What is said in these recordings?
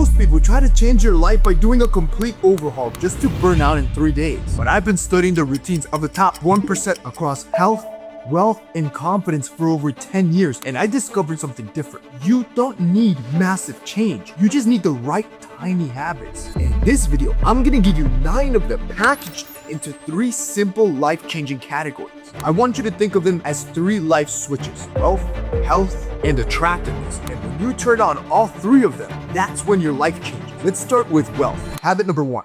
Most people try to change their life by doing a complete overhaul just to burn out in 3 days. But I've been studying the routines of the top 1% across health, wealth, and confidence for over 10 years, and I discovered something different. You don't need massive change. You just need the right tiny habits. In this video, I'm gonna give you 9 of them packaged into 3 simple life-changing categories. I want you to think of them as 3 life switches: wealth, health, and attractiveness. And when you turn on all 3 of them, that's when your life changes. Let's start with wealth. Habit number 1.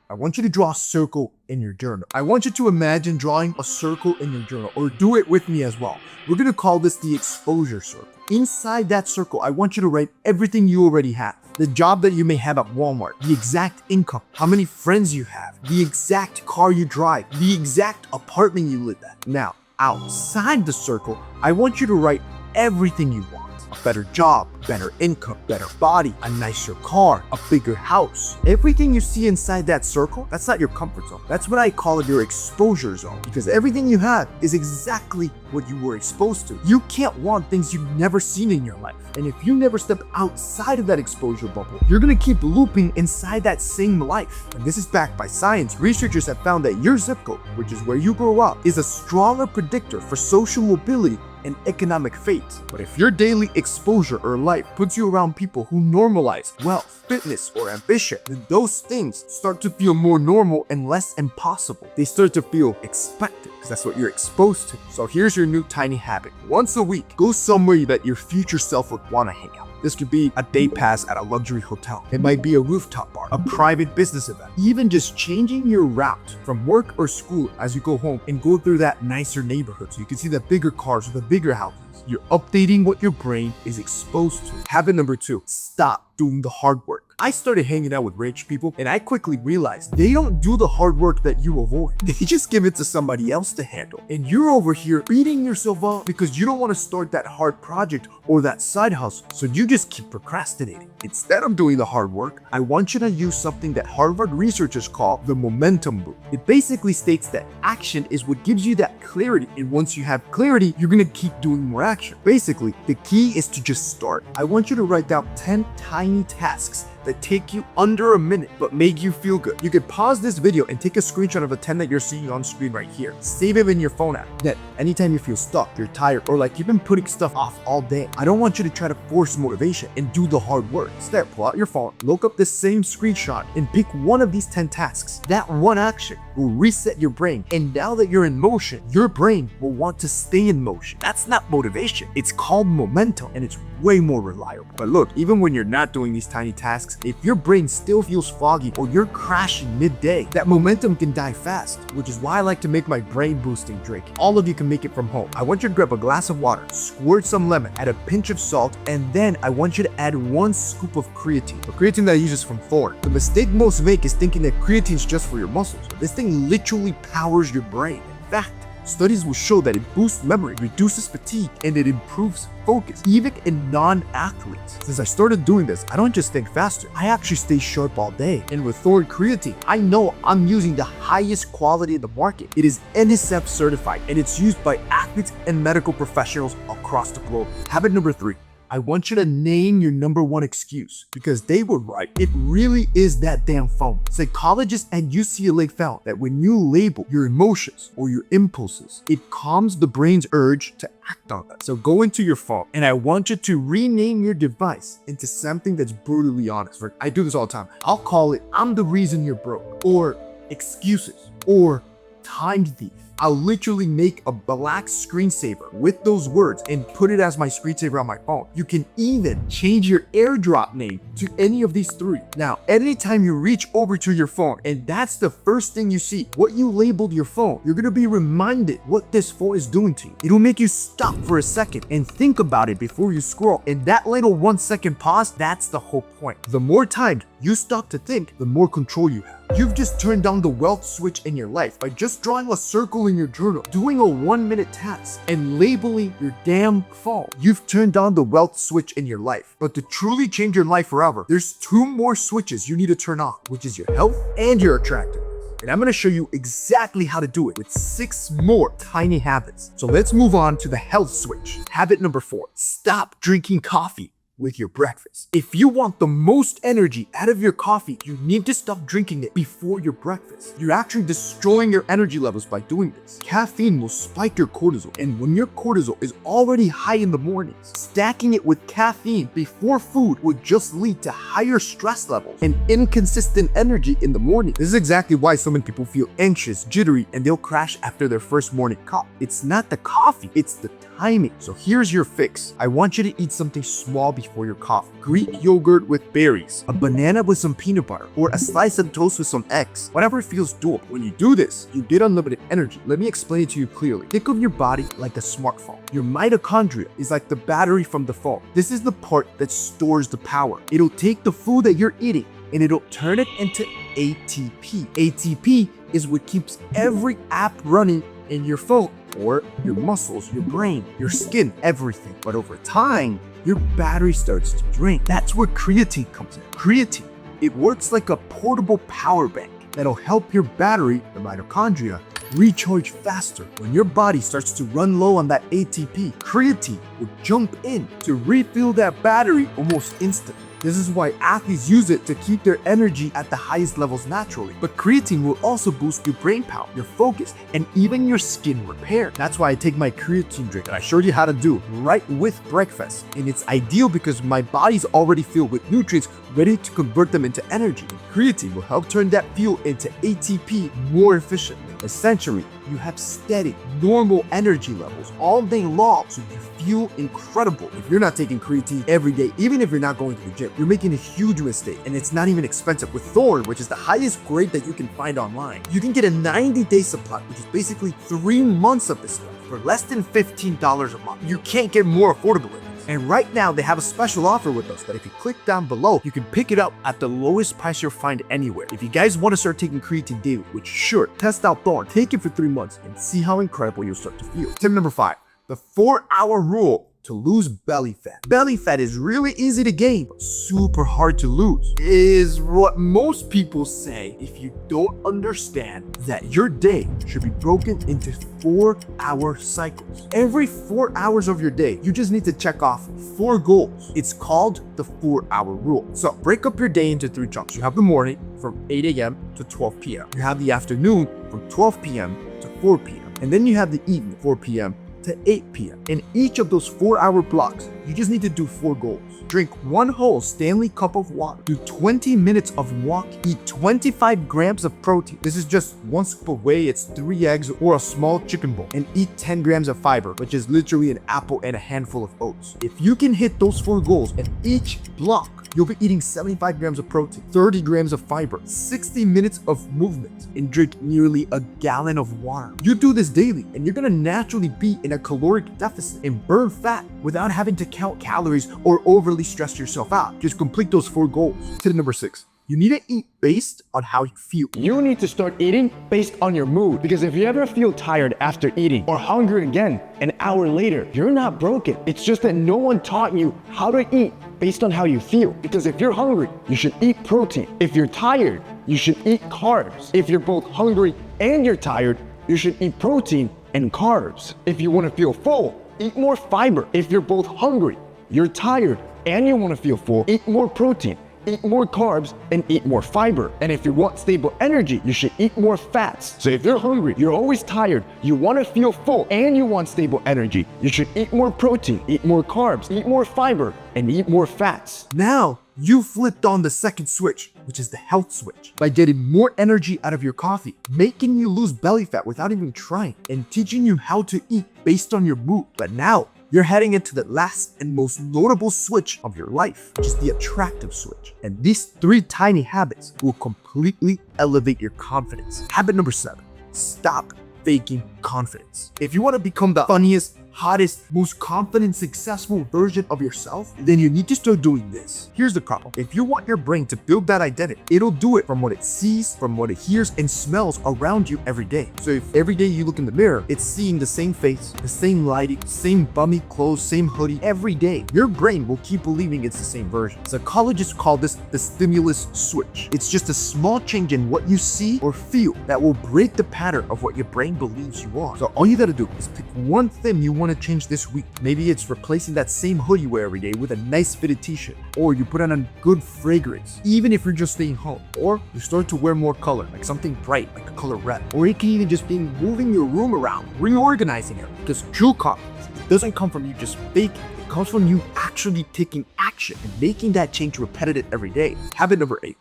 I want you to draw a circle in your journal. I want you to imagine drawing a circle in your journal, or do it with me as well. We're gonna call this the exposure circle. Inside that circle, I want you to write everything you already have. The job that you may have at Walmart, the exact income, how many friends you have, the exact car you drive, the exact apartment you live at. Now, outside the circle, I want you to write everything you want. A better job, better income, better body, a nicer car, a bigger house. Everything you see inside that circle, that's not your comfort zone. That's what I call it, your exposure zone, because everything you have is exactly what you were exposed to. You can't want things you've never seen in your life. And if you never step outside of that exposure bubble, you're gonna keep looping inside that same life. And this is backed by science. Researchers have found that your zip code, which is where you grow up, is a stronger predictor for social mobility and economic fate. But if your daily exposure or life puts you around people who normalize wealth, fitness, or ambition, then those things start to feel more normal and less impossible. They start to feel expected because that's what you're exposed to. So here's your new tiny habit. Once a week, go somewhere that your future self would want to hang out. This could be a day pass at a luxury hotel. It might be a rooftop bar, a private business event, even just changing your route from work or school as you go home and go through that nicer neighborhood so you can see the bigger cars or the bigger houses. You're updating what your brain is exposed to. Habit number 2, stop doing the hard work. I started hanging out with rich people and I quickly realized they don't do the hard work that you avoid. They just give it to somebody else to handle. And you're over here beating yourself up because you don't want to start that hard project or that side hustle. So you just keep procrastinating. Instead of doing the hard work, I want you to use something that Harvard researchers call the momentum loop. It basically states that action is what gives you that clarity. And once you have clarity, you're going to keep doing more action. Basically, the key is to just start. I want you to write down 10 tiny tasks that take you under a minute but make you feel good. You could pause this video and take a screenshot of the 10 that you're seeing on screen right here. Save it in your phone app. That anytime you feel stuck, you're tired, or like you've been putting stuff off all day, I don't want you to try to force motivation and do the hard work. Instead, pull out your phone, look up this same screenshot, and pick one of these 10 tasks. That one action will reset your brain, and now that you're in motion, your brain will want to stay in motion. That's not motivation. It's called momentum, and it's way more reliable. But look, even when you're not doing these tiny tasks, if your brain still feels foggy or you're crashing midday, that momentum can die fast, which is why I like to make my brain boosting drink. All of you can make it from home. I want you to grab a glass of water, squirt some lemon, add a pinch of salt, and then I want you to add 1 scoop of creatine. The creatine that I use is from Thor. The mistake most make is thinking that creatine is just for your muscles. But this thing literally powers your brain. In fact, studies will show that it boosts memory, reduces fatigue, and it improves focus, even in non-athletes. Since I started doing this, I don't just think faster, I actually stay sharp all day. And with Thor creatine, I know I'm using the highest quality in the market. It is NSF certified, and it's used by athletes and medical professionals across the globe. Habit number 3. I want you to name your number 1 excuse, because they were right. It really is that damn phone. Psychologists at UCLA found that when you label your emotions or your impulses, it calms the brain's urge to act on that. So go into your phone and I want you to rename your device into something that's brutally honest. I do this all the time. I'll call it, I'm the reason you're broke, or excuses, or time thief. I'll literally make a black screensaver with those words and put it as my screensaver on my phone. You can even change your AirDrop name to any of these 3. Now, anytime you reach over to your phone and that's the first thing you see, what you labeled your phone, you're gonna be reminded what this phone is doing to you. It'll make you stop for a second and think about it before you scroll. And that little 1-second pause, that's the whole point. The more time you stop to think, the more control you have. You've just turned on the wealth switch in your life by just drawing a circle in your journal, doing a 1-minute task, and labeling your damn phone. You've turned on the wealth switch in your life. But to truly change your life forever, there's 2 more switches you need to turn on, which is your health and your attractiveness. And I'm gonna show you exactly how to do it with 6 more tiny habits. So let's move on to the health switch. Habit number 4, stop drinking coffee with your breakfast. If you want the most energy out of your coffee, you need to stop drinking it before your breakfast. You're actually destroying your energy levels by doing this. Caffeine will spike your cortisol, and when your cortisol is already high in the mornings, stacking it with caffeine before food would just lead to higher stress levels and inconsistent energy in the morning. This is exactly why so many people feel anxious, jittery, and they'll crash after their first morning cup. It's not the coffee, it's the timing. So here's your fix. I want you to eat something small before your coffee. Greek yogurt with berries, a banana with some peanut butter, or a slice of toast with some eggs. Whatever feels doable. When you do this, you get unlimited energy. Let me explain it to you clearly. Think of your body like a smartphone. Your mitochondria is like the battery from the phone. This is the part that stores the power. It'll take the food that you're eating and it'll turn it into ATP. ATP is what keeps every app running in your phone, or your muscles, your brain, your skin, everything. But over time, your battery starts to drain. That's where creatine comes in. Creatine, it works like a portable power bank that'll help your battery, the mitochondria, recharge faster. When your body starts to run low on that ATP, creatine will jump in to refill that battery almost instantly. This is why athletes use it to keep their energy at the highest levels naturally. But creatine will also boost your brain power, your focus, and even your skin repair. That's why I take my creatine drink, and I showed you how to do right with breakfast. And it's ideal because my body's already filled with nutrients ready to convert them into energy. And creatine will help turn that fuel into ATP more efficiently. Essentially, you have steady, normal energy levels all day long, so you feel incredible. If you're not taking creatine every day, even if you're not going to the gym, you're making a huge mistake, and it's not even expensive. With Thorne, which is the highest grade that you can find online, you can get a 90-day supply, which is basically 3 months of this stuff, for less than $15 a month. You can't get more affordable than this. And right now, they have a special offer with us that if you click down below, you can pick it up at the lowest price you'll find anywhere. If you guys want to start taking creatine daily, which sure, test out Thorne, take it for 3 months, and see how incredible you'll start to feel. Tip number 5, the 4-hour rule to lose belly fat. Belly fat is really easy to gain, but super hard to lose, is what most people say if you don't understand that your day should be broken into 4-hour cycles. Every 4 hours of your day, you just need to check off 4 goals. It's called the 4-hour rule. So break up your day into 3 chunks. You have the morning from 8 a.m. to 12 p.m. You have the afternoon from 12 p.m. to 4 p.m. And then you have the evening, 4 p.m. to 8 p.m. In each of those 4-hour blocks, you just need to do 4 goals. Drink 1 whole Stanley cup of water, do 20 minutes of walk, eat 25 grams of protein. This is just 1 scoop of whey, it's 3 eggs or a small chicken bowl, and eat 10 grams of fiber, which is literally an apple and a handful of oats. If you can hit those 4 goals in each block, you'll be eating 75 grams of protein, 30 grams of fiber, 60 minutes of movement, and drink nearly a gallon of water. You do this daily, and you're gonna naturally be in a caloric deficit and burn fat without having to count calories or overly stress yourself out. Just complete those 4 goals. Tip number 6. You need to eat based on how you feel. You need to start eating based on your mood, because if you ever feel tired after eating or hungry again an hour later, you're not broken. It's just that no one taught you how to eat based on how you feel. Because if you're hungry, you should eat protein. If you're tired, you should eat carbs. If you're both hungry and you're tired, you should eat protein and carbs. If you want to feel full, eat more fiber. If you're both hungry, you're tired, and you want to feel full, eat more protein, eat more carbs, and eat more fiber. And if you want stable energy, you should eat more fats. So if you're hungry, you're always tired, you want to feel full, and you want stable energy, you should eat more protein, eat more carbs, eat more fiber, and eat more fats. Now, you flipped on the second switch, which is the health switch, by getting more energy out of your coffee, making you lose belly fat without even trying, and teaching you how to eat based on your mood. But now, you're heading into the last and most notable switch of your life, which is the attractive switch. And these 3 tiny habits will completely elevate your confidence. Habit number 7, stop faking confidence. If you want to become the funniest, hottest, most confident, successful version of yourself, then you need to start doing this. Here's the problem. If you want your brain to build that identity, it'll do it from what it sees, from what it hears and smells around you every day. So if every day you look in the mirror, it's seeing the same face, the same lighting, same bummy clothes, same hoodie every day, your brain will keep believing it's the same version. Psychologists call this the stimulus switch. It's just a small change in what you see or feel that will break the pattern of what your brain believes you are. So all you gotta do is pick one thing you want want to change this week? Maybe it's replacing that same hoodie you wear every day with a nice fitted t-shirt, or you put on a good fragrance, even if you're just staying home, or you start to wear more color, like something bright, like the color red, or it can even just be moving your room around, reorganizing it, because true confidence doesn't come from you just faking. It comes from you actually taking action and making that change repetitive every day. Habit number 8.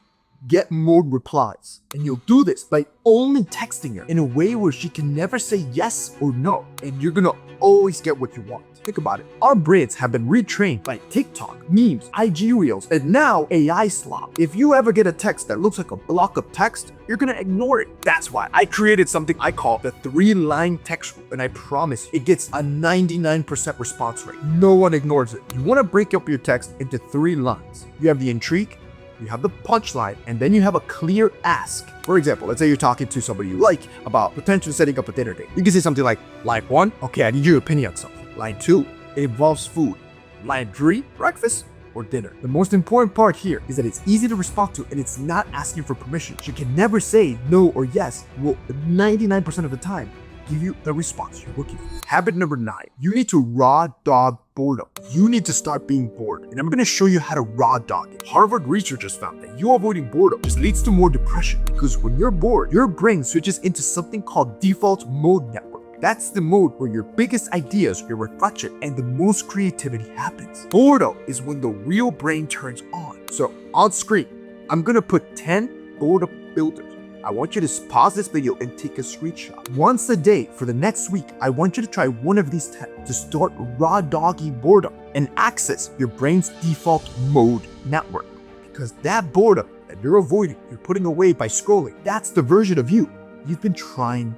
Get more replies. And you'll do this by only texting her in a way where she can never say yes or no. And you're gonna always get what you want. Think about it. Our brains have been retrained by TikTok, memes, IG Reels, and now AI slop. If you ever get a text that looks like a block of text, you're gonna ignore it. That's why I created something I call the 3-line text rule, and I promise it gets a 99% response rate. No one ignores it. You wanna break up your text into 3 lines. You have the intrigue, you have the punchline, and then you have a clear ask. For example, let's say you're talking to somebody you like about potentially setting up a dinner date. You can say something like, line 1, okay, I need your opinion on something. Line 2, it involves food. Line 3, breakfast or dinner. The most important part here is that it's easy to respond to and it's not asking for permission. She can never say no or yes. Will 99% of the time give you the response you're looking for. Habit number 9, you need to raw dog boredom. You need to start being bored, and I'm gonna show you how to raw dog it. Harvard researchers found that you avoiding boredom just leads to more depression, because when you're bored, your brain switches into something called default mode network. That's the mode where your biggest ideas, your reflection, and the most creativity happens. Boredom is when the real brain turns on. So on screen, I'm gonna put 10 boredom filters. I want you to pause this video and take a screenshot. Once a day for the next week, I want you to try one of these 10 to start raw doggy boredom and access your brain's default mode network. Because that boredom that you're avoiding, you're putting away by scrolling, that's the version of you you've been trying